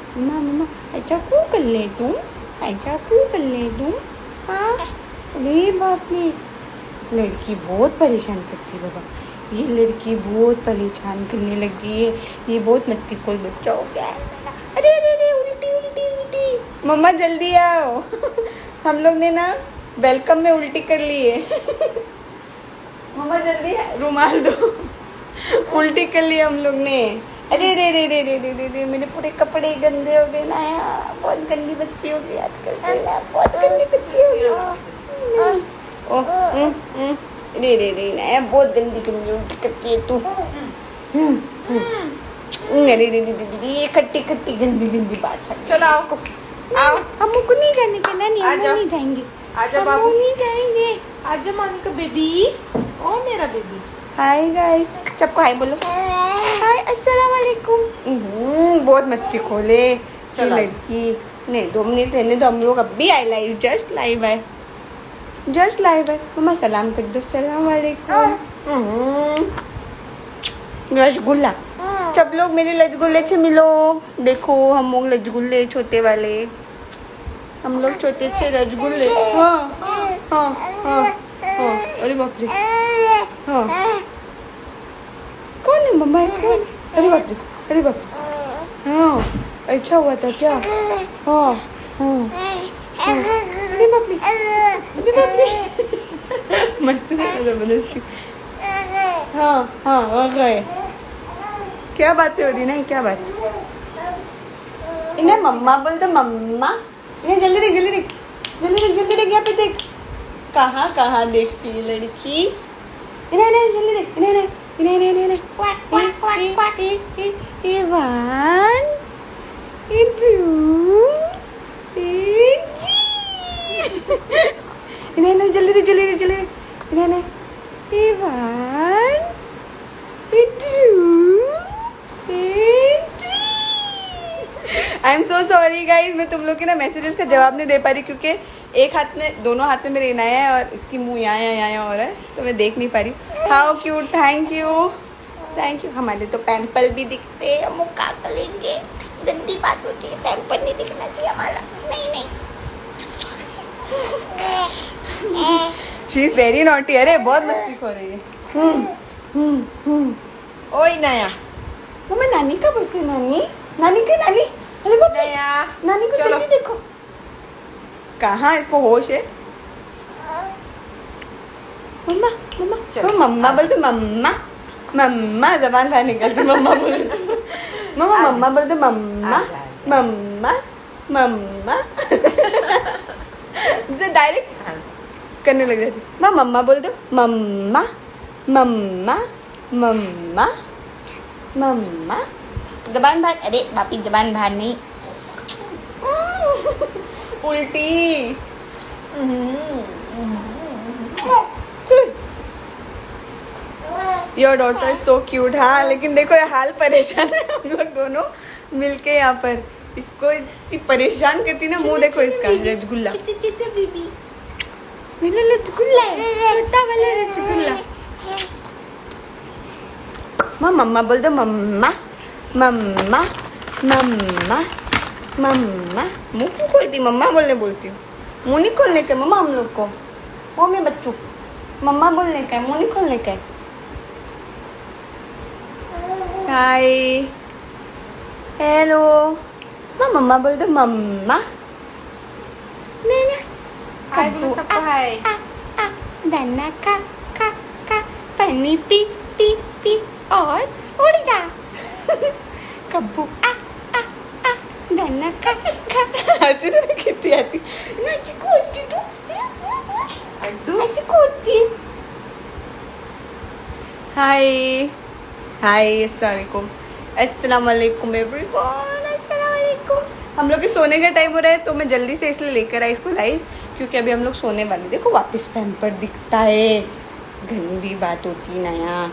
मम्मा मम्मा ऐसा क्यों कर ले तुम, ऐसा क्यों कर ले तुम? हाँ अरे बाप रे, लड़की बहुत परेशान करती है बाबा, ये लड़की बहुत परेशान करने लगी है, ये बहुत मस्ती खोल बच्चा हो गया है मेरा। अरे अरे अरे उल्टी उल्टी उल्टी, मम्मा जल्दी आओ हम लोग ने ना वेलकम में उल्टी कर ली है मम्मा जल्दी रुमाल दो उल्टी कर ली हम लोग ने। अरे रे रे रे रे रे रे रे, मेरे पूरे कपड़े गंदे हो गए ना यार, बहुत गंदी बच्ची हो गई आजकल तो यार, बहुत गंदी बच्ची हो गई। ओह रे रे रे ना, बहुत गंदी गंदी उल्टी करती है तू। अरे रे रे रे, ये खट्टी खट्टी गंदी गंदी बात है। चलो आओ आओ, हम को नहीं जाने का नानी, हम नहीं जाएंगे, आजा हम बाबू, नहीं जाएंगे। आजा मोनिका बेबी, ओ मेरा बेबी। हाय गाइस, सबको हाय बोलो, हाय अस्सलाम वालेकुम। बहुत मस्ती खोले चलो लड़की। नहीं 2 मिनट रहने दो, हम लोग अभी आए लाइव, जस्ट लाइव है, जस्ट लाइव है। मम्मा सलाम कर दो, सलाम वालेकुम। रसगुल्ला, सब लोग मेरे रसगुल्ले से मिलो। देखो हम लोग रसगुल्ले छोटे वाले, हम लोग छोटे से रसगुल्ले। हाँ हाँ हाँ हाँ, अरे बाप रे, हाँ कौन है मम्मा, कौन? अरे बाप रे, अरे बाप रे, हाँ अच्छा हुआ था क्या? हाँ हाँ हाँ, अरे बाप रे, अरे बाप रे मस्त जबरदस्ती। हाँ हाँ हो गए। क्या बातें हो रही ना, क्या बात? इन्हें मम्मा बोल दो, मम्मा। इन्हें जल्दी देख, जल्दी देख, जल्दी देख, जल्दी देख, यहाँ पे देख, कहाँ कहाँ देखती है लड़की। इन्हें इन्हें जल्दी देख, इन्हें इन्हें इन्हें इन्हें इन्हें ये 1 ये 2 ये 3। इन्हें इन्हें जल्दी देख, जल्दी देख, जल्दी देख, इन्हें इन्हें ये 1 ये 2 ये 3। I am so sorry guys, मैं तुम लोग के ना मैसेजेस का जवाब नहीं दे पा रही, क्योंकि एक हाथ में, दोनों हाथ में मेरे नया है और इसकी मुंह यहाँ हो रहा है, तो मैं देख नहीं पा रही। How cute, thank you thank you. हमारे तो पैम्पल भी दिखते हैं, हम क्या करेंगे, गंदी बात होती है, पैम्पल नहीं दिखना चाहिए हमारा। नहीं नहीं शी इज वेरी नॉटी। अरे बहुत मस्ती खो रही है। ओए नया, मम्मा नानी का बोलती है, नानी नानी के नानी। अरे बाप रे, नया नानी को चलो। जल्दी देखो, कहाँ इसको होश है। मम्मा मम्मा चलो। मम्मा बोलते, मम्मा मम्मा, जबान बाहर निकलती, मम्मा बोलते, मम्मा मम्मा बोलते, मम्मा आजा, आजा। मम्मा मम्मा जो डायरेक्ट करने लग जाती। मम्मा बोल दो, मम्मा मम्मा मम्मा मम्मा, जबान बाहर। अरे बापी जबान बाहर नहीं, उल्टी। Your daughter so cute. हाँ लेकिन देखो ये हाल परेशान है, हम लोग दोनों मिलके यहाँ पर इसको इतनी परेशान करती ना। मुंह देखो इसका, रसगुल्ला, मेरा रसगुल्ला है, छोटा वाला रसगुल्ला। मम्मा बोल दो, मम्मा मम्मा मम्मा मम्मा। मुंह क्यों खोलती, मम्मा बोलने बोलती हूँ, मुंह नहीं खोलने का मम्मा हम लोग को। वो मेरे बच्चों, मम्मा बोलने का है, मुंह नहीं खोलने का है। हाय हेलो, मम्मा बोल दो, मम्मा। नहीं नहीं, हाय बोलो सबको, हाय। दाना का पानी पी पी पी और उड़ जा। कब्बू आ आ आ, दाना का हंसी तो कितनी आती ना, चिकोती तो अड्डू चिकोती। हाय हाय, अस्सलाम वालेकुम एवरीवन, अस्सलाम वालेकुम। हम लोग के सोने का टाइम हो रहा है, तो मैं जल्दी से इसलिए लेकर आई इसको लाइव, क्योंकि अभी हम लोग सोने वाले। देखो वापस पैम्पर दिखता है, गंदी बात होती ना यहाँ।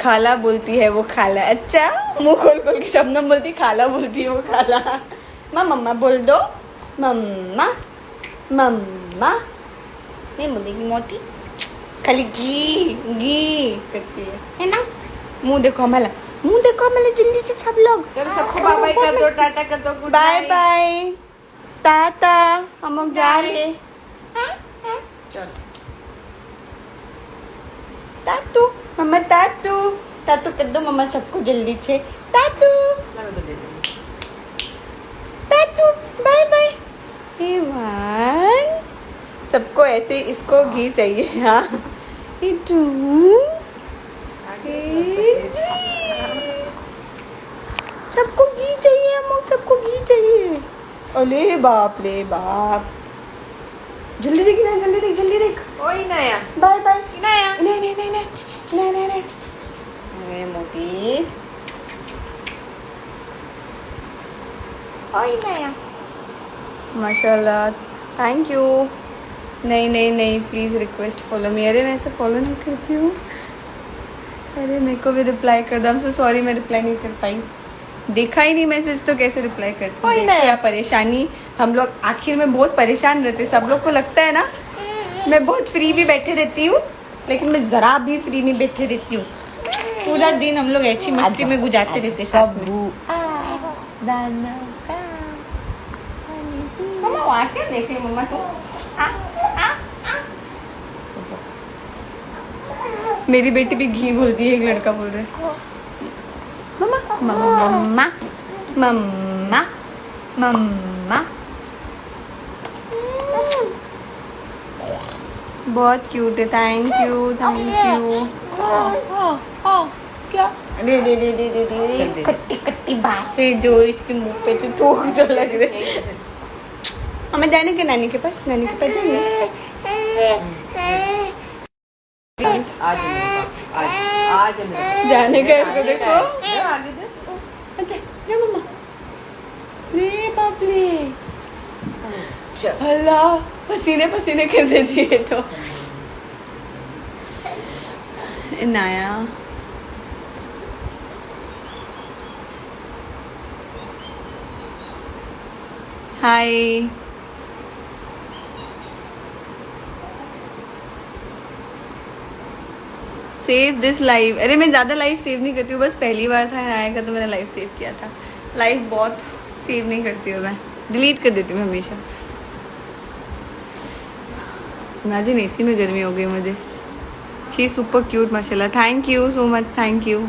खाला बोलती है वो, खाला। अच्छा मुंह खोल खोल के शबनम बोलती, खाला बोलती है वो, खाला। मम्मा बोल दो, मम्मा मम्मा। नहीं बोलेगी मोटी, खाली घी घी करती है ना। मुंह देखो हमारा, मुंह देखो मैंने जल्दी से छप लोग। चलो सबको बाय बाय कर दो, टाटा कर दो, goodbye night. Bye, tata, हम अब जा रहे। चलो तातू, मम्मा तातू, तातू कर दो मम्मा सबको जल्दी से। तातू, मैं तो दे दूंगी। तातू, बाय बाय। इवान, सबको ऐसे इसको घी चाहिए। हाँ, इटू, सबको घी चाहिए, हम सबको घी चाहिए। अरे बाप रे बाप, जल्दी देख ना, जल्दी देख, जल्दी देख। ओए नया बाय बाय। नया नहीं नहीं नहीं नहीं नहीं नहीं अरे मोटी, ओए नया, माशाल्लाह, थैंक यू। नहीं नहीं नहीं, प्लीज़ रिक्वेस्ट फॉलो मी। अरे मैं ऐसे फॉलो नहीं करती हूँ। अरे मेरे को भी रिप्लाई कर दो। I'm so sorry, मैं रिप्लाई नहीं कर पाई। देखा ही नहीं मैसेज तो कैसे रिप्लाई करती हूँ। कोई नहीं। क्या परेशानी, हम लोग आखिर में बहुत परेशान रहते। सब लोग को लगता है ना मैं बहुत फ्री भी बैठे रहती हूँ, लेकिन मैं ज़रा भी फ्री नहीं बैठे रहती हूँ। पूरा दिन हम लोग ऐसी मस्ती में गुजारते रहते साथ में। मम्मा वहाँ क्या देख रही मम्मा तो? मेरी बेटी भी घी बोलती है, एक लड़का बोल रहा है मम्मा मम्मा मम्मा मम्मा। बहुत क्यूट है, थैंक यू थैंक यू। क्या दे दे दे दे दे दे कट्टी कट्टी बातें जो इसके मुंह पे से थूक जो लग रहे। हमें जाने के नानी के पास, नानी के पास जाएंगे। आज आज जाने का इसको देखो। आगे दे। अच्छा जा मम्मा। रे बाप रे, अल्लाह पसीने पसीने कर देती है तो। नाया हाय, सेव दिस लाइव। अरे मैं ज़्यादा लाइव सेव नहीं करती हूँ, बस पहली बार था नाया का तो मैंने लाइव सेव किया था। लाइव बहुत सेव नहीं करती हूँ मैं, डिलीट कर देती हूँ हमेशा। इमेजिन एसी में गर्मी हो गई मुझे। शी इज सुपर क्यूट माशाल्लाह, thank you so much, thank you.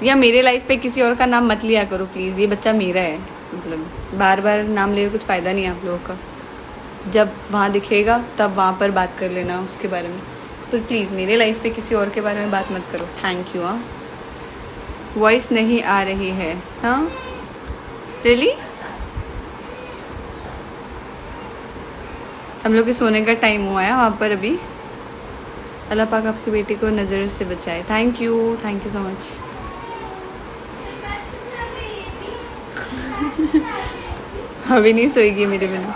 या मेरे लाइफ पे किसी और का नाम मत लिया करो प्लीज़, ये बच्चा मेरा है। मतलब बार बार नाम ले कुछ फ़ायदा नहीं है आप लोगों का। जब वहाँ दिखेगा तब वहाँ पर बात कर लेना उसके बारे में, पर प्लीज़ मेरे लाइफ पे किसी और के बारे में बात मत करो। Thank you. हाँ, वॉइस नहीं आ रही है। हाँ रियली, हम लोग के सोने का टाइम हुआ है वहाँ पर अभी। अल्लाह पाक आपकी बेटी को नज़र से बचाए। Thank you so much. अभी नहीं सोएगी मेरे बिना,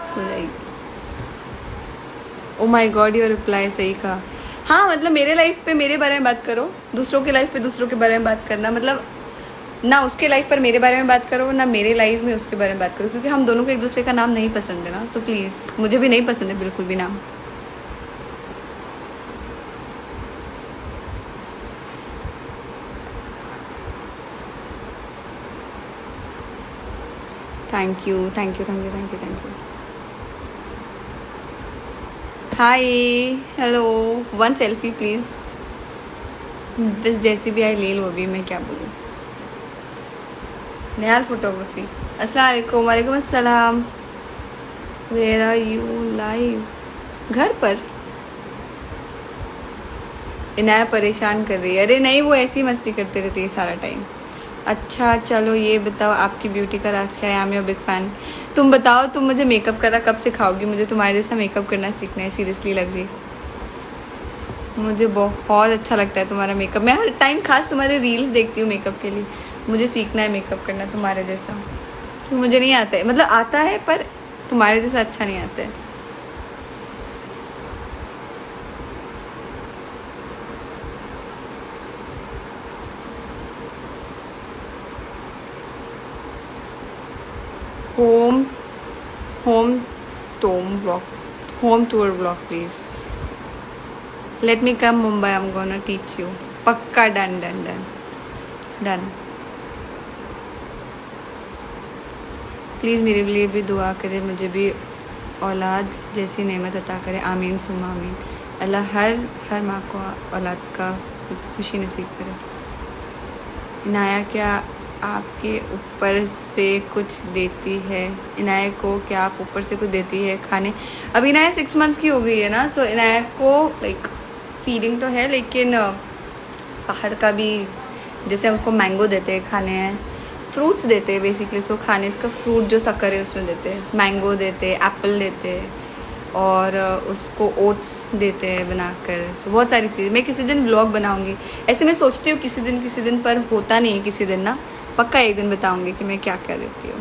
सो जाएगी। Oh my God, your reply सही कहा। हाँ मतलब मेरे लाइफ पे मेरे बारे में बात करो, दूसरों के लाइफ पे दूसरों के बारे में बात करना, मतलब ना उसके लाइफ पर मेरे बारे में बात करो ना मेरे लाइफ में उसके बारे में बात करो, क्योंकि हम दोनों को एक दूसरे का नाम नहीं पसंद है ना। सो प्लीज़, मुझे भी नहीं पसंद है बिल्कुल भी नाम। Thank you thank you thank you thank you thank you. Hi hello, one selfie please. बस जैसी भी आई ले लो, अभी मैं क्या बोलूँ। निहाल फोटोग्राफी, अस्सलाम वालेकुम। वालेकुम अस्सलाम। Where are you live? घर पर। इनाया परेशान कर रही है। अरे नहीं, वो ऐसी मस्ती करते रहती है सारा टाइम। अच्छा चलो ये बताओ आपकी ब्यूटी का राज क्या है? I am your big fan. तुम बताओ, तुम मुझे मेकअप करना कब सिखाओगी? मुझे तुम्हारे जैसा मेकअप करना सीखना है सीरियसली लग्जी। मुझे बहुत अच्छा लगता है तुम्हारा मेकअप। मैं हर टाइम खास तुम्हारे रील्स देखती हूँ मेकअप के लिए। मुझे सीखना है मेकअप करना तुम्हारे जैसा। मुझे नहीं आता है, मतलब आता है पर तुम्हारे जैसा अच्छा नहीं आता है। Home home home tour blog please. Let me come Mumbai, I am gonna teach you. पक्का. Done done done done. Please मेरे लिए भी दुआ करें, मुझे भी औलाद जैसी नेमत अता करे. आमीन सुम्मा आमीन. अल्लाह हर माँ को औलाद का खुशी नसीब करे. इनाया क्या आपके ऊपर से कुछ देती है? इनाया को क्या आप ऊपर से कुछ देती है खाने? अब इनाया 6 मंथ्स की हो गई है ना, सो इनाया को लाइक फीडिंग तो है, लेकिन बाहर का भी जैसे हम उसको मैंगो देते हैं खाने हैं, फ्रूट्स देते हैं बेसिकली. सो खाने उसका फ्रूट जो शक्कर है उसमें देते हैं. मैंगो देते हैं, एप्पल देते हैं, और उसको ओट्स देते हैं बनाकर. सो बहुत सारी चीज़. मैं किसी दिन व्लॉग बनाऊंगी ऐसे. मैं सोचती हूँ किसी दिन, पर होता नहीं है किसी दिन ना. पक्का एक दिन बताऊंगी कि मैं क्या क्या देती हूँ.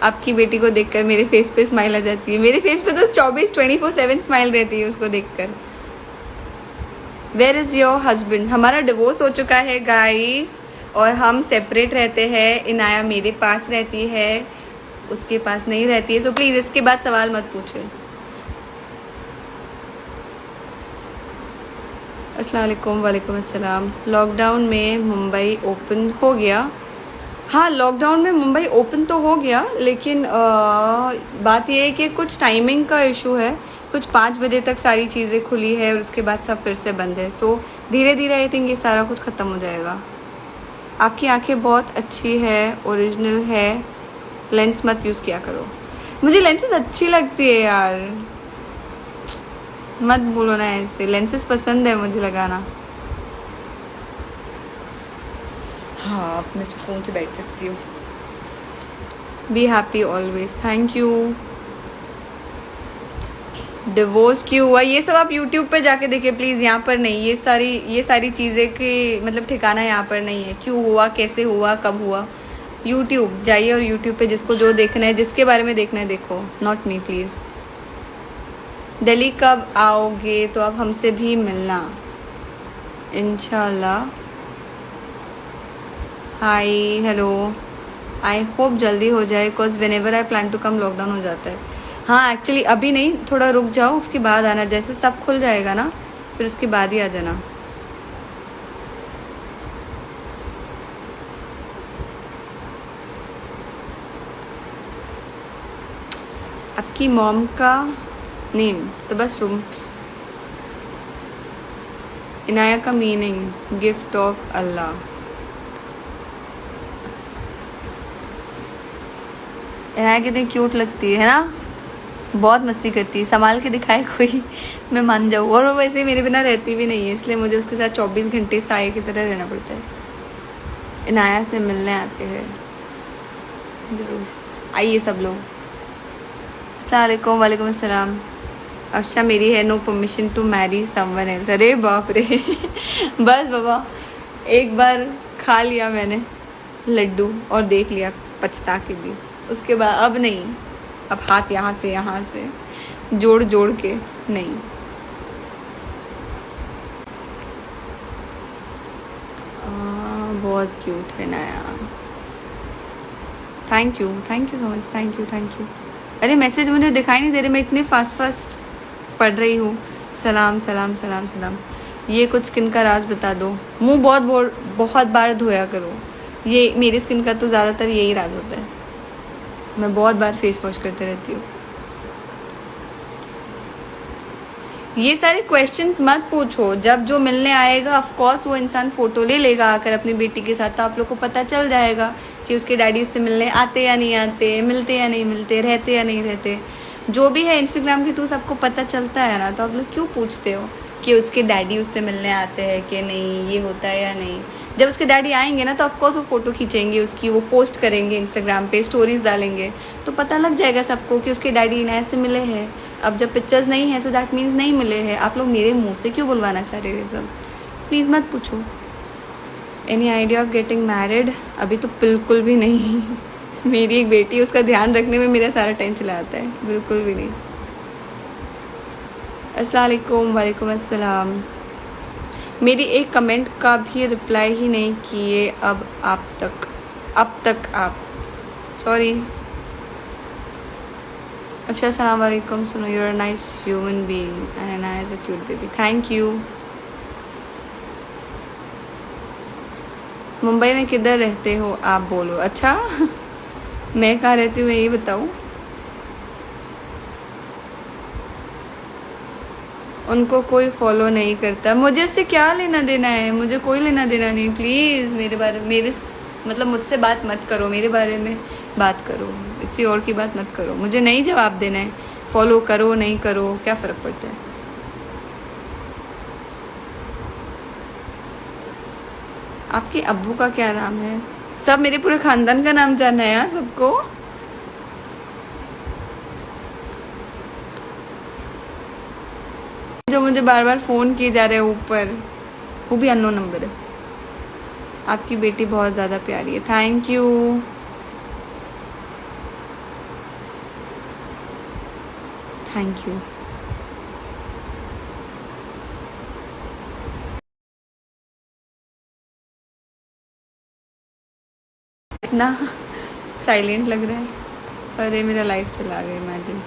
आपकी बेटी को देखकर मेरे फेस पे स्माइल आ जाती है. मेरे फेस पे तो 24/7 स्माइल रहती है उसको देखकर. Where is your husband? हमारा डिवोर्स हो चुका है गाइस, और हम सेपरेट रहते हैं. इनाया मेरे पास रहती है, उसके पास नहीं रहती है. सो प्लीज़ इसके बाद सवाल मत पूछे. अस्सलाम वालेकुम. वालेकुम अस्सलाम. लॉकडाउन में मुंबई ओपन हो गया? हाँ, लॉकडाउन में मुंबई ओपन तो हो गया, लेकिन बात ये है कि कुछ टाइमिंग का इशू है. कुछ 5 बजे तक सारी चीज़ें खुली है और उसके बाद सब फिर से बंद है. सो धीरे धीरे आई थिंक ये सारा कुछ ख़त्म हो जाएगा. आपकी आंखें बहुत अच्छी है, ओरिजिनल है. लेंस मत यूज़ किया करो. मुझे लेंसेज अच्छी लगती है यार, मत बोलो ना ऐसे. लेंसेज पसंद है मुझे लगाना. हाँ, अब मैं सुकून से बैठ सकती हूँ. Be happy always. Thank you. Divorce क्यों हुआ ये सब आप यूट्यूब पे जाके देखिए प्लीज़. यहाँ पर नहीं. ये सारी चीज़ें की मतलब ठिकाना यहाँ पर नहीं है. क्यों हुआ, कैसे हुआ, कब हुआ. यूट्यूब जाइए और यूट्यूब पे जिसको जो देखना है, जिसके बारे में देखना है देखो. Not me please. दिल्ली कब आओगे? तो आप हमसे भी मिलना इंशाल्लाह. Hi hello. आई होप जल्दी हो जाए, because whenever I plan to come lockdown हो जाता है. हाँ एक्चुअली अभी नहीं, थोड़ा रुक जाओ, उसके बाद आना. जैसे सब खुल जाएगा ना फिर उसके बाद ही आ जाना. आपकी मॉम का नेम तबस्सुम. इनाया का मीनिंग गिफ्ट ऑफ अल्लाह. इनाया कितनी क्यूट लगती है ना, बहुत मस्ती करती है. संभाल के दिखाए कोई मैं मान जाऊँ. और वो वैसे मेरे बिना रहती भी नहीं है, इसलिए मुझे उसके साथ 24 घंटे साए की तरह रहना पड़ता है. इनाया से मिलने आते हैं ज़रूर. आइए सब लोग. अस्सलाम वालेकुम. वालेकुम अस्सलाम. अच्छा मेरी है no permission to marry someone else. अरे बाप रे बस बाबा, एक बार खा लिया मैंने लड्डू और देख लिया पछता के भी. उसके बाद अब नहीं. अब हाथ यहाँ से जोड़ के नहीं. बहुत क्यूट है नया. Thank you so much. Thank you. अरे मैसेज मुझे दिखाई नहीं दे रहे, मैं इतने फास्ट पढ़ रही हूँ. सलाम. ये कुछ स्किन का राज बता दो. मुंह बहुत बार धोया करो. ये मेरी स्किन का तो ज़्यादातर यही राज होता है. मैं बहुत बार फेस वॉश करते रहती हूँ. ये सारे क्वेश्चंस मत पूछो. जब जो मिलने आएगा ऑफ कोर्स वो इंसान फ़ोटो ले लेगा आकर अपनी बेटी के साथ, तो आप लोग को पता चल जाएगा कि उसके डैडी उससे मिलने आते या नहीं आते, मिलते या नहीं मिलते, रहते या नहीं रहते. जो भी है इंस्टाग्राम के थ्रू सबको पता चलता है ना. तो आप लोग क्यों पूछते हो कि उसके डैडी उससे मिलने आते हैं कि नहीं, ये होता है या नहीं. जब उसके डैडी आएंगे ना तो ऑफकोर्स वो फ़ोटो खींचेंगे उसकी, वो पोस्ट करेंगे इंस्टाग्राम पे, स्टोरीज़ डालेंगे, तो पता लग जाएगा सबको कि उसके डैडी इनाया से मिले हैं. अब जब पिक्चर्स नहीं है तो दैट मीन्स नहीं मिले हैं. आप लोग मेरे मुंह से क्यों बुलवाना चाह रहे हो ये सब. प्लीज़ मत पूछो. Any idea of getting married? अभी तो बिल्कुल भी नहीं. मेरी एक बेटी है, उसका ध्यान रखने में मेरा सारा टाइम चला जाता है. बिल्कुल भी नहीं. अस्सलाम वालेकुम. वालेकुम अस्सलाम. मेरी एक कमेंट का भी रिप्लाई ही नहीं किए अब तक आप. सॉरी। अच्छा, अस्सलाम वालेकुम। सुनो, you are nice human being and nice a cute baby. Thank you. Mumbai में किधर रहते हो आप, बोलो। अच्छा मैं कहाँ रहती हूँ, मैं यही बताऊँ? उनको कोई फॉलो नहीं करता, मुझे उससे क्या लेना देना है, मुझे कोई लेना देना नहीं। प्लीज़ मेरे बारे मेरे मतलब मुझसे बात मत करो, मेरे बारे में बात करो, किसी और की बात मत करो। मुझे नहीं जवाब देना है, फॉलो करो नहीं करो क्या फ़र्क पड़ता है। आपके अब्बू का क्या नाम है? सब मेरे पूरे खानदान का नाम जानना है यार सबको। जो मुझे बार बार फ़ोन किए जा रहे हैं ऊपर, वो भी अननोन नंबर है। आपकी बेटी बहुत ज़्यादा प्यारी है। Thank you. Thank you. इतना साइलेंट लग रहा है। अरे मेरा लाइफ चला गया, इमेजिन।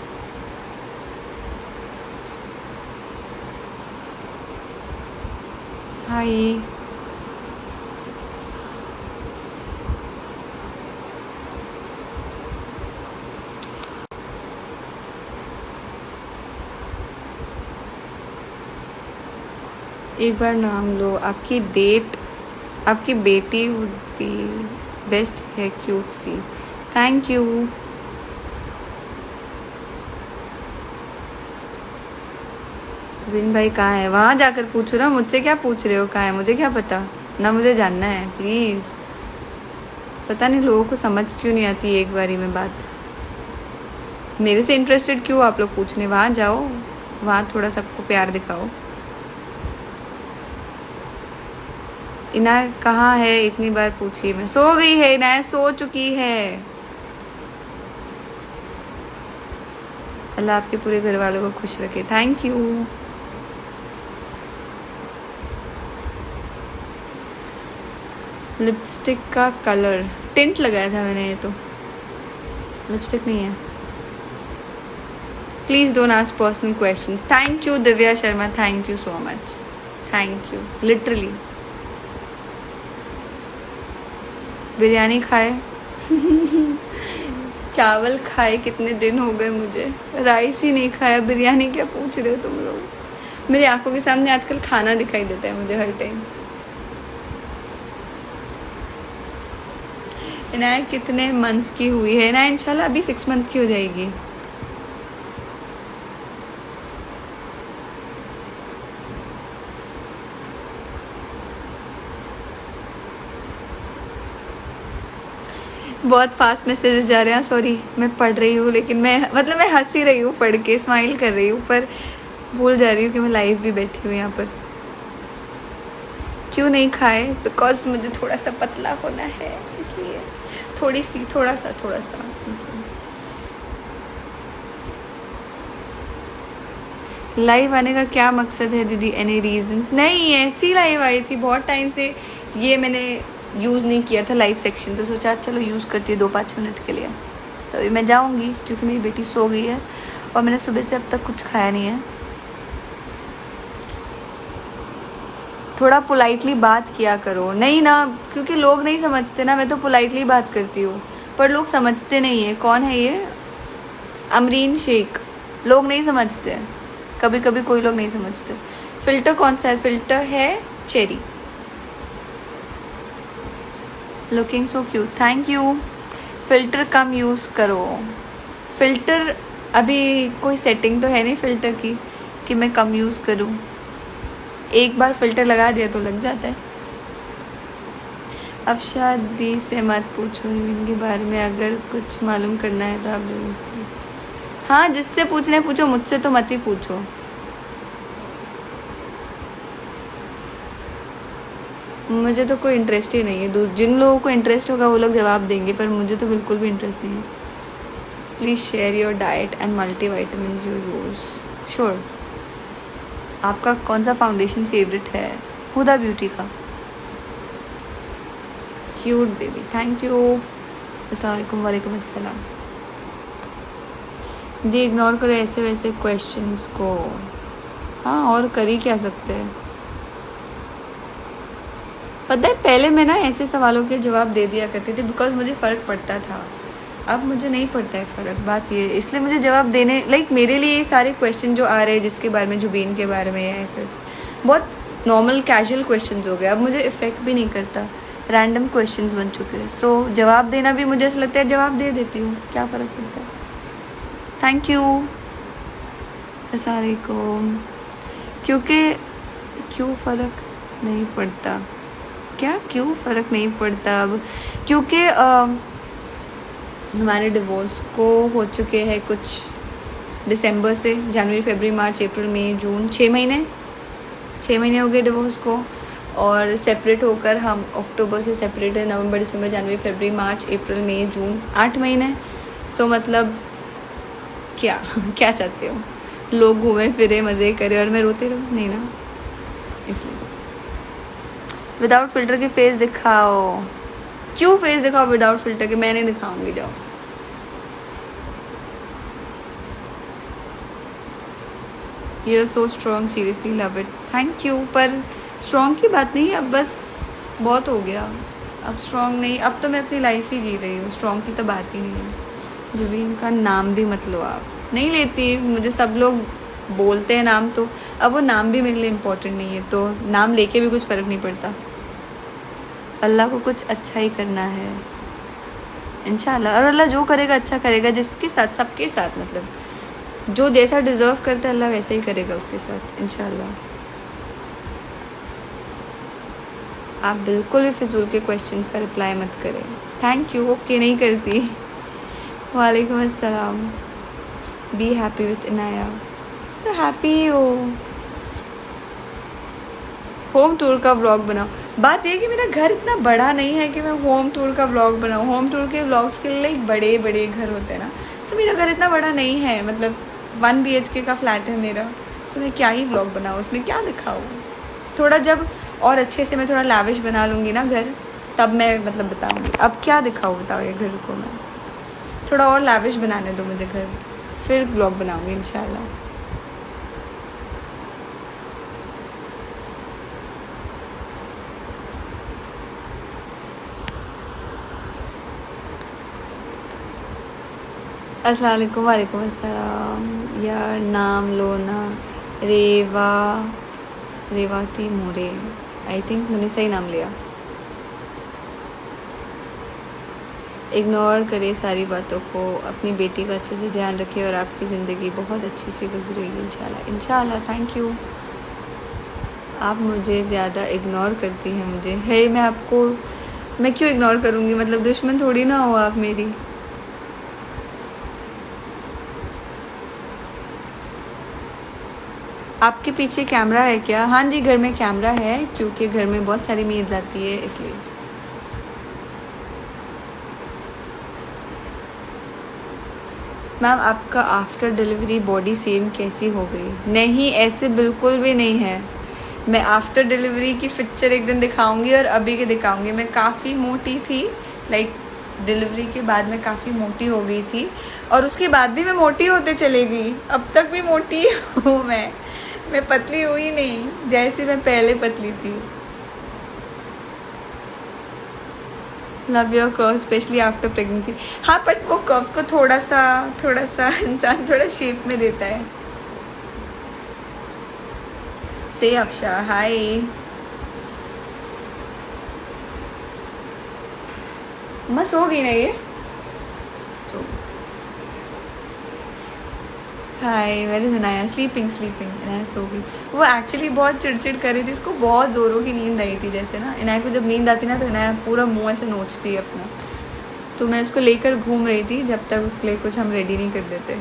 हाय। एक बार नाम लो। आपकी बेटी वुड बी बेस्ट है, क्यूट सी। Thank you. विन भाई कहाँ है? वहाँ जाकर पूछो ना, मुझसे क्या पूछ रहे हो कहाँ है, मुझे क्या पता ना, मुझे जानना है प्लीज़। पता नहीं लोगों को समझ क्यों नहीं आती एक बारी में बात। मेरे से इंटरेस्टेड क्यों आप लोग पूछने? वहाँ जाओ, वहाँ थोड़ा सबको प्यार दिखाओ। इनाय कहाँ है? इतनी बार पूछी मैं। सो गई है इनाय, सो चुकी है। अल्लाह आपके पूरे घर वालों को खुश रखे। Thank you. लिपस्टिक का कलर टिंट लगाया था मैंने, ये तो लिपस्टिक नहीं है। Please don't ask personal question. Thank you Divya Sharma, thank you so much, thank you literally. Biryani खाए चावल खाए कितने दिन हो गए मुझे, राइस ही नहीं खाया, बिरयानी क्या पूछ रहे हो तुम लोग। मेरी आंखों के सामने आजकल खाना दिखाई देता है मुझे हर टाइम। इनाया कितने मंथ्स की हुई है? इनाया इंशाल्लाह अभी 6 मंथ्स की हो जाएगी। बहुत फास्ट मैसेजेस जा रहे हैं, सॉरी। मैं पढ़ रही हूँ लेकिन मैं हंस ही रही हूँ पढ़ के, स्माइल कर रही हूँ, पर भूल जा रही हूँ कि मैं लाइव भी बैठी हूँ यहाँ पर। क्यों नहीं खाए? बिकॉज मुझे थोड़ा सा पतला होना है, इसलिए थोड़ा सा। लाइव आने का क्या मकसद है दीदी? Any reasons? नहीं, ऐसी लाइव आई थी बहुत टाइम से, ये मैंने यूज़ नहीं किया था लाइव सेक्शन, तो सोचा चलो यूज़ करती हूँ 2-5 मिनट के लिए। तो अभी मैं जाऊँगी क्योंकि मेरी बेटी सो गई है और मैंने सुबह से अब तक कुछ खाया नहीं है। थोड़ा पोलाइटली बात किया करो। नहीं ना, क्योंकि लोग नहीं समझते ना, मैं तो पोलाइटली बात करती हूँ पर लोग समझते नहीं है। कौन है ये? अमरीन शेख। लोग नहीं समझते, कभी कभी कोई लोग नहीं समझते। फ़िल्टर कौन सा है? फ़िल्टर है cherry. Looking so cute, thank you. Filter come use करो। फ़िल्टर अभी कोई सेटिंग तो है नहीं फ़िल्टर की कि मैं कम यूज़ करूँ। एक बार फ़िल्टर लगा दिया तो लग जाता है। अब शादी से मत पूछो इनके बारे में, अगर कुछ मालूम करना है तो आप। हाँ, जिससे पूछना है पूछो, मुझसे तो मत ही पूछो। मुझे तो कोई इंटरेस्ट ही नहीं है। जिन लोगों को इंटरेस्ट होगा वो लोग जवाब देंगे, पर मुझे तो बिल्कुल भी इंटरेस्ट नहीं है। Please share your diet and multivitamin you use. Sure. आपका कौन सा फाउंडेशन फेवरेट है? हुदा ब्यूटी का। Cute baby, thank you. अस्सलाम वालेकुम। वालेकुम अस्सलाम। दी इग्नोर करो ऐसे वैसे क्वेश्चंस को। हाँ, और कर ही क्या सकते हैं। पता है पहले मैं ना ऐसे सवालों के जवाब दे दिया करती थी बिकॉज मुझे फ़र्क पड़ता था। अब मुझे नहीं पड़ता है फ़र्क, बात ये है। इसलिए मुझे जवाब देने मेरे लिए ये सारे क्वेश्चन जो आ रहे हैं जिसके बारे में, जुबीन के बारे में या ऐसे बहुत नॉर्मल कैजुअल क्वेश्चंस हो गए। अब मुझे इफ़ेक्ट भी नहीं करता, रैंडम क्वेश्चंस बन चुके हैं। सो जवाब देना भी मुझे ऐसा लगता है जवाब दे देती हूँ, क्या फ़र्क पड़ता है। Thank you. अस्सलाम वालेकुम। क्यों फ़र्क नहीं पड़ता? क्या क्यों फ़र्क नहीं पड़ता अब? क्योंकि हमारे डिवोर्स को हो चुके हैं कुछ दिसंबर से, जनवरी फरवरी मार्च अप्रैल मई जून, 6 महीने हो गए डिवोर्स को। और सेपरेट होकर हम अक्टूबर से सेपरेट है, नवंबर दिसंबर जनवरी फरवरी मार्च अप्रैल मई जून, 8 महीने। सो मतलब क्या क्या चाहते हो? लोग घूमे फिरे मज़े करे और मैं रोते रहूँ? नहीं ना, इसलिए विदाउट फिल्टर के फेस दिखाओ। क्यों फेस दिखाओ विदाउट फिल्टर के? मैं नहीं दिखाऊंगी, जाओ। You are so strong, seriously love it. Thank you. पर स्ट्रॉन्ग की बात नहीं, अब बस बहुत हो गया। अब स्ट्रॉन्ग नहीं, अब तो मैं अपनी लाइफ ही जी रही हूँ, स्ट्रॉन्ग की तो बात ही नहीं है। जुबीन का नाम भी मत लो आप। नहीं लेती, मुझे सब लोग बोलते हैं नाम, तो अब वो नाम भी मेरे लिए इम्पोर्टेंट नहीं है, तो नाम लेके भी कुछ फ़र्क नहीं पड़ता। अल्लाह को कुछ अच्छा ही करना है इंशाल्लाह, और अल्लाह जो करेगा अच्छा करेगा, जिसके साथ, सबके साथ, मतलब जो जैसा डिज़र्व करता है अल्लाह वैसे ही करेगा उसके साथ इंशाल्लाह। आप बिल्कुल भी फिजूल के क्वेश्चंस का रिप्लाई मत करें। Thank you. ओके, नहीं करती। वालेकुम अस्सलाम। Be happy with Inaya. तो हैप्पी हो। होम टूर का व्लॉग बनाओ। बात यह कि मेरा घर इतना बड़ा नहीं है कि मैं होम टूर का व्लॉग बनाऊँ। होम टूर के व्लॉग्स के लिए बड़े बड़े घर होते हैं ना, तो मेरा घर इतना बड़ा नहीं है, मतलब 1 BHK का फ्लैट है मेरा। तो मैं क्या ही व्लॉग बनाऊँ, उसमें क्या दिखाऊँ? थोड़ा जब और अच्छे से मैं थोड़ा लाविश बना लूँगी ना घर, तब मैं मतलब बताऊँगी। अब क्या दिखाऊँ, बताओ ये घर को। मैं थोड़ा और लाविश बनाने दो मुझे घर, फिर व्लॉग बनाऊँगी इंशाल्लाह। अस्सलाम वालेकुम। वालेकुम अस्सलाम। यार नाम लो ना, रेवाती मोरे, आई थिंक मैंने सही नाम लिया। इग्नोर करे सारी बातों को, अपनी बेटी का अच्छे से ध्यान रखिए और आपकी ज़िंदगी बहुत अच्छी से गुजरेगी इंशाल्लाह। इंशाल्लाह। Thank you. आप मुझे ज़्यादा इग्नोर करती हैं मुझे। है मैं क्यों इग्नोर करूँगी? मतलब दुश्मन थोड़ी ना हो आप मेरी। आपके पीछे कैमरा है क्या? हाँ जी, घर में कैमरा है क्योंकि घर में बहुत सारी मेड्स आती है, इसलिए। मैम आपका आफ्टर डिलीवरी बॉडी सेम कैसी हो गई? नहीं, ऐसे बिल्कुल भी नहीं है। मैं आफ्टर डिलीवरी की पिक्चर एक दिन दिखाऊंगी और अभी के दिखाऊंगी। मैं काफ़ी मोटी थी, डिलीवरी के बाद मैं काफ़ी मोटी हो गई थी, और उसके बाद भी मैं मोटी होते चली गई। अब तक भी मोटी हूँ मैं पतली हुई नहीं, जैसे मैं पहले पतली थी। Love your curve specially after pregnancy. हाँ, बट वो कर्व्स को थोड़ा सा इंसान थोड़ा शेप में देता है। से अफशा हाय। मैं सो गई ना, ये सो। Hi, where is Inaya? Sleeping Inaya सो गई। वो एक्चुअली बहुत चिड़चिड़ कर रही थी, इसको बहुत ज़ोरों की नींद आई थी। जैसे ना इनाया को जब नींद आती ना, तो इनाया पूरा मुंह ऐसे नोचती है अपना। तो मैं उसको लेकर घूम रही थी जब तक उसके लिए कुछ हम रेडी नहीं कर देते।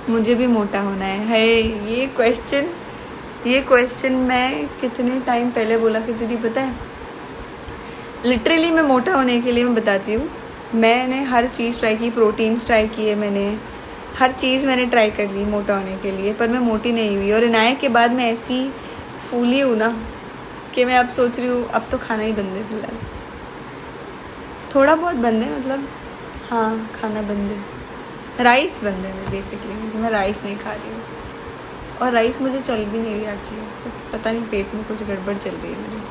मुझे भी मोटा होना है। ये क्वेश्चन मैं कितने टाइम पहले बोला करती थी पता है? लिटरली मैं मोटा होने के लिए मैं बताती हूँ, मैंने हर चीज़ ट्राई की, प्रोटीन्स ट्राई किए, मैंने हर चीज़ मैंने ट्राई कर ली मोटा होने के लिए, पर मैं मोटी नहीं हुई। और इनाया के बाद मैं ऐसी फूली हूँ ना, कि मैं अब सोच रही हूँ अब तो खाना ही बंद है फिलहाल, थोड़ा बहुत बंद है, मतलब हाँ खाना बंद है, राइस बंद है बेसिकली, क्योंकि मैं राइस नहीं खा रही हूँ और राइस मुझे चल भी नहीं रही एक्चुअली, पता नहीं पेट में कुछ गड़बड़ चल रही है मेरी।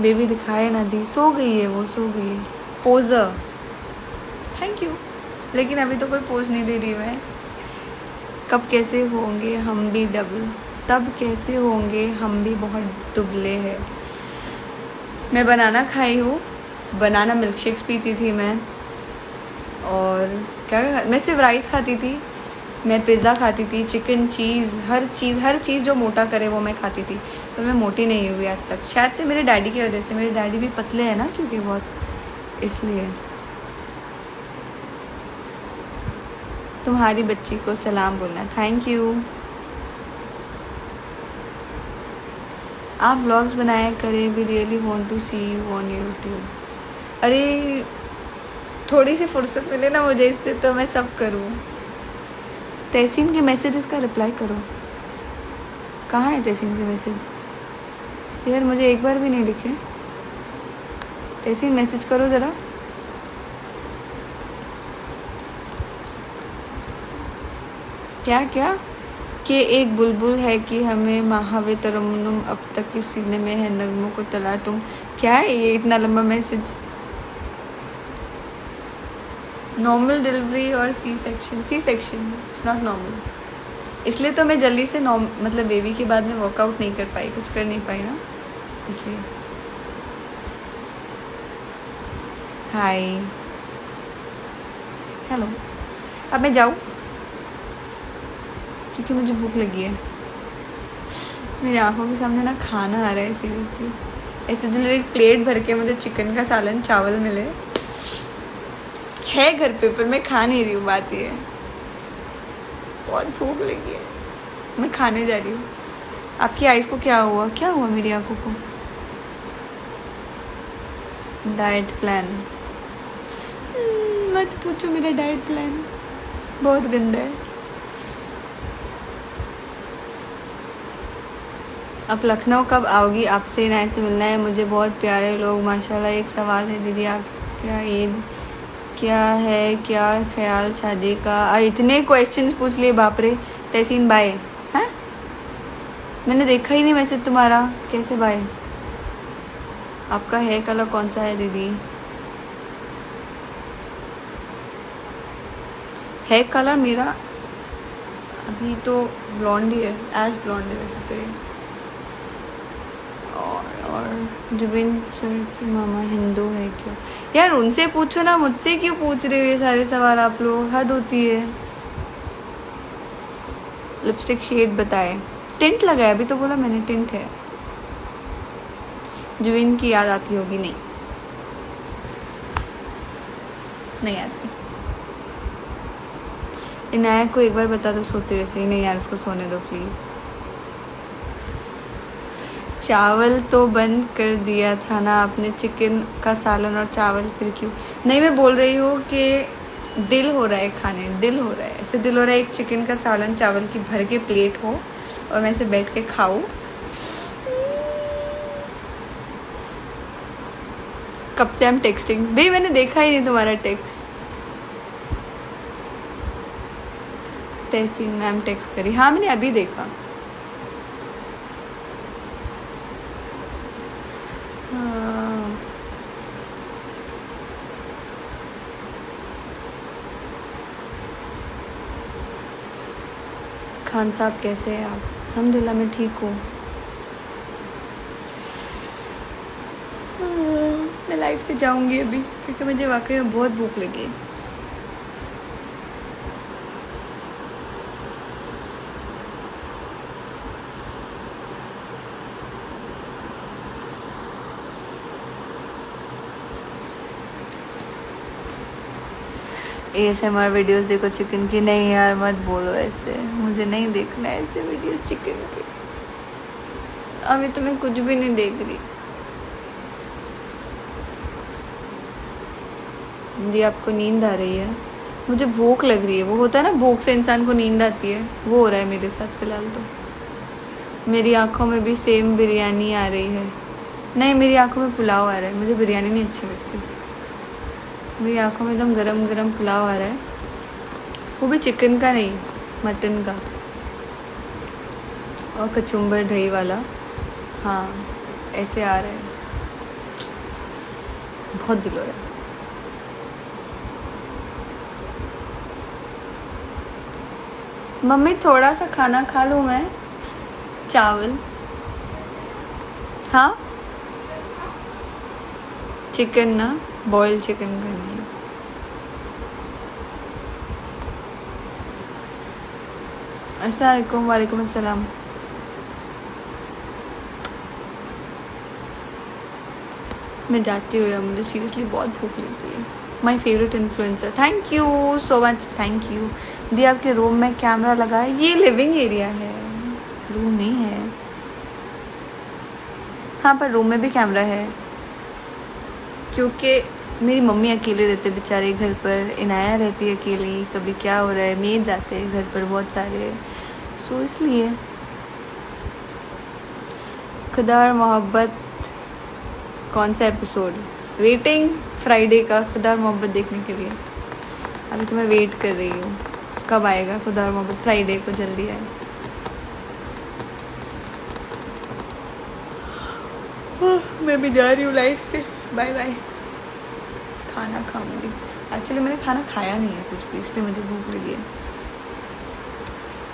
बेबी दिखाए ना दी, सो गई है वो, सो गई है। पोजर, थैंक यू, लेकिन अभी तो कोई पोज नहीं दे रही मैं। कब कैसे होंगे हम भी डबल, तब कैसे होंगे हम भी बहुत दुबले हैं। मैं बनाना खाई हूँ, बनाना मिल्क शेक्स पीती थी मैं, और क्या मैं सिर्फ राइस खाती थी, मैं पिज़्ज़ा खाती थी, चिकन, चीज़, हर चीज़ जो मोटा करे वो मैं खाती थी, पर मैं मोटी नहीं हुई आज तक, शायद से मेरे डैडी की वजह से। मेरे डैडी भी पतले हैं ना क्योंकि बहुत, इसलिए। तुम्हारी बच्ची को सलाम बोलना, थैंक यू। आप व्लॉग्स बनाया करें, we really want to see you on YouTube. अरे थोड़ी सी फुर्सत मिले ना मुझे इससे तो मैं सब करूँ। तहसीन के मैसेजेस का रिप्लाई करो, कहाँ है तहसीन के मैसेज यार, मुझे एक बार भी नहीं दिखे। तहसीन मैसेज करो ज़रा। क्या क्या कि एक बुलबुल है कि हमें महावे तरन्नुम अब तक के सीने में है नगमों को तला तुम। क्या है ये इतना लंबा मैसेज? नॉर्मल डिलीवरी और C section it's not normal, इसलिए तो मैं जल्दी से मतलब बेबी के बाद में वर्कआउट नहीं कर पाई, कुछ कर नहीं पाई ना, इसलिए। हाय, हेलो। अब मैं जाऊँ क्योंकि मुझे भूख लगी है, मेरी आंखों के सामने ना खाना आ रहा है सीरियसली। ऐसे तो एक प्लेट भर के मुझे चिकन का सालन चावल मिले है घर पे, पर मैं खा नहीं रही हूँ, बात ये है। बहुत भूख लगी है, मैं खाने जा रही हूँ। आपकी आइज़ को क्या हुआ मेरी आंखों को? डाइट प्लान मत पूछो, मेरा डाइट प्लान बहुत गंदा है। अब लखनऊ कब आओगी? आपसे इनायत से मिलना है मुझे, बहुत प्यारे लोग माशाल्लाह। एक सवाल है दीदी, आप क्या एज क्या है, क्या ख्याल शादी का? इतने क्वेश्चंस पूछ लिए, बाप रे। तहसीन बाय हैं, मैंने देखा ही नहीं मैसेज तुम्हारा, कैसे बाय? आपका हेयर कलर कौन सा है दीदी? हेयर कलर मेरा अभी तो ब्लॉन्ड ही है, एश ब्लॉन्ड है वैसे तो ये। और जुबिन सर की मामा हिंदू है क्या? यार उनसे पूछो ना, मुझसे क्यों पूछ रहे हो ये सारे सवाल आप लोग, हद होती है। लिपस्टिक शेड बताए, टिंट लगाया, अभी तो बोला मैंने टिंट है। जुबिन की याद आती होगी? नहीं आती। इनायत को एक बार बता दो सोते वैसे ही। नहीं यार, उसको सोने दो प्लीज़। चावल तो बंद कर दिया था ना आपने, चिकन का सालन और चावल फिर क्यों? नहीं, मैं बोल रही हूँ कि दिल हो रहा है खाने, दिल हो रहा है, ऐसे दिल हो रहा है एक चिकन का सालन चावल की भर के प्लेट हो और मैं ऐसे बैठ के खाऊँ। कब से हम टेक्सटिंग? भाई मैंने देखा ही नहीं तुम्हारा टेक्स्ट। तहसीन मैम टेक्स्ट करी, हाँ मैंने अभी देखा। खान साहब कैसे हैं आप? अल्हम्दुलिल्लाह मैं ठीक हूँ। मैं लाइफ से जाऊँगी अभी क्योंकि मुझे वाकई में बहुत भूख लगी है। ASMR वीडियोस देखो चिकन की? नहीं यार मत बोलो ऐसे, मुझे नहीं देखना है ऐसे वीडियोस चिकन के। अभी तो मैं कुछ भी नहीं देख रही। जी आपको नींद आ रही है? मुझे भूख लग रही है। वो होता है ना, भूख से इंसान को नींद आती है, वो हो रहा है मेरे साथ फिलहाल तो। मेरी आंखों में भी सेम बिरयानी आ रही है। नहीं, मेरी आंखों में पुलाव आ रहा है, मुझे बिरयानी नहीं अच्छी लगती। मेरी आंखों में एकदम गरम गरम पुलाव आ रहा है, वो भी चिकन का नहीं, मटन का, और कचुम्बर दही वाला। हाँ, ऐसे आ रहा है, बहुत दिल हो रहा है। मम्मी थोड़ा सा खाना खा लूँ मैं, चावल। हाँ, चिकन ना, बॉयल चिकन करनी है। अस्सलाम वालेकुम। वालेकुम अस्सलाम। मैं जाती हूँ यार, मुझे सीरियसली बहुत भूख लगती है। My favourite influencer, thank you so much, thank you. दी आपके रूम में कैमरा लगा है? ये लिविंग एरिया है, रूम नहीं है। हाँ, पर रूम में भी कैमरा है, क्योंकि मेरी मम्मी अकेले रहते बेचारे घर पर, इनाया रहती है अकेली, कभी क्या हो रहा है, मेड जाते हैं घर पर बहुत सारे, सो इसलिए। खुदा और मोहब्बत कौन सा एपिसोड? वेटिंग फ्राइडे का खुदा और मोहब्बत देखने के लिए। अभी तो मैं वेट कर रही हूँ, कब आएगा खुदा और मोहब्बत? फ्राइडे को जल्दी आए। मैं भी जा रही हूँ लाइफ से, बाय बाय। खाना खाऊंगी, एक्चुअली मैंने खाना खाया नहीं है कुछ भी, इसलिए मुझे भूख लगी है।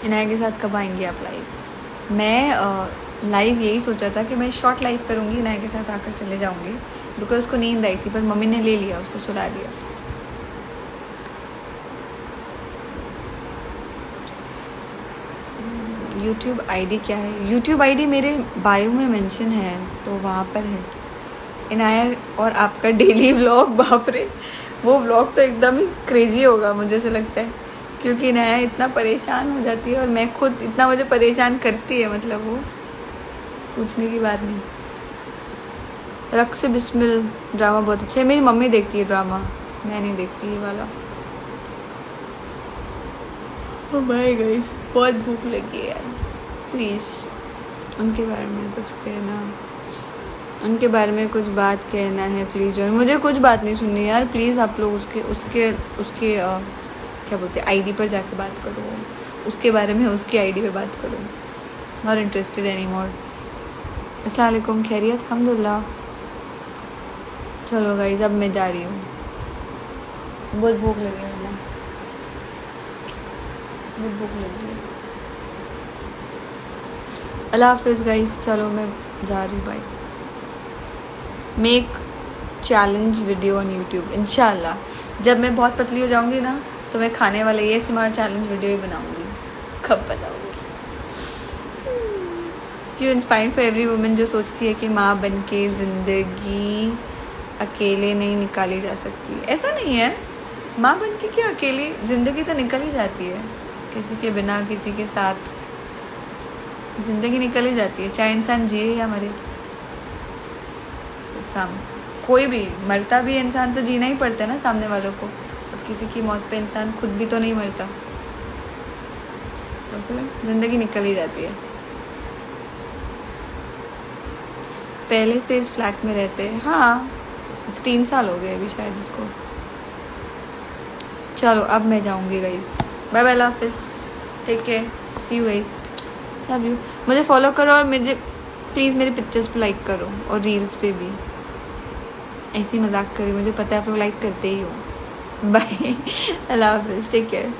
इनाया के साथ कब आएंगे आप लाइव? मैं लाइव यही सोचा था कि मैं शॉर्ट लाइव करूँगी, इनाया के साथ आकर चले जाऊँगी, बिकॉज उसको नींद आई थी, पर मम्मी ने ले लिया, उसको सुला दिया। यूट्यूब आईडी क्या है? यूट्यूब आईडी मेरे बायो में मेंशन है, तो वहाँ पर है। इनाया और आपका डेली व्लॉग, बाप रे, वो व्लॉग तो एकदम ही क्रेजी होगा मुझे से लगता है, क्योंकि इनाया इतना परेशान हो जाती है और मैं खुद इतना मुझे परेशान करती है, मतलब वो पूछने की बात नहीं। रक्स से बिस्मिल ड्रामा बहुत अच्छा है, मेरी मम्मी देखती है ड्रामा, मैं नहीं देखती ये वाला। ओ माय गाइस, बहुत भूख लगी है यार, प्लीज़ उनके बारे में कुछ कहना, उनके बारे में कुछ बात कहना है प्लीज़। और मुझे कुछ बात नहीं सुननी यार, प्लीज़ आप लोग उसके क्या बोलते हैं, आईडी पर जाके बात करो, उसके बारे में उसकी आईडी पे बात करो। Not interested any more. अस्सलाम वालेकुम, खैरियत? अल्हम्दुलिल्लाह। चलो गाइस, अब मैं जा रही हूँ, बहुत भूख लगी है मुझे, बहुत भूख लगी है। अल्लाह हाफिज़ गाइस, चलो मैं जा रही हूँ, bye. Make challenge video on YouTube, इंशाल्लाह जब मैं बहुत पतली हो जाऊंगी ना, तो मैं खाने वाले ये ASMR चैलेंज वीडियो ही बनाऊंगी। कब बनाऊंगी? क्यों इंस्पायरिंग फॉर एवरी वुमेन जो सोचती है कि माँ बन के ज़िंदगी अकेले नहीं निकाली जा सकती। ऐसा नहीं है, माँ बन के क्या अकेली ज़िंदगी तो निकल ही जाती है, किसी के बिना, किसी के साथ ज़िंदगी निकल ही जाती है, चाहे इंसान जिए या मरे। कोई भी मरता भी इंसान तो जीना ही पड़ता है ना सामने वालों को, अब किसी की मौत पे इंसान खुद भी तो नहीं मरता, तो फिर ज़िंदगी निकल ही जाती है। पहले से इस फ्लैट में रहते हैं? हाँ, 3 साल हो गए अभी शायद इसको। चलो अब मैं जाऊँगी गाइस, बाय बाय, अल्लाह हाफिज़, take care, see you guys, love you. मुझे फॉलो करो और मुझे प्लीज़ मेरे पिक्चर्स पे लाइक करो, और रील्स पे भी। ऐसी मजाक करी, मुझे पता है आप लोग लाइक करते ही हो। बाय, अल्लाह हाफिज़, टेक केयर।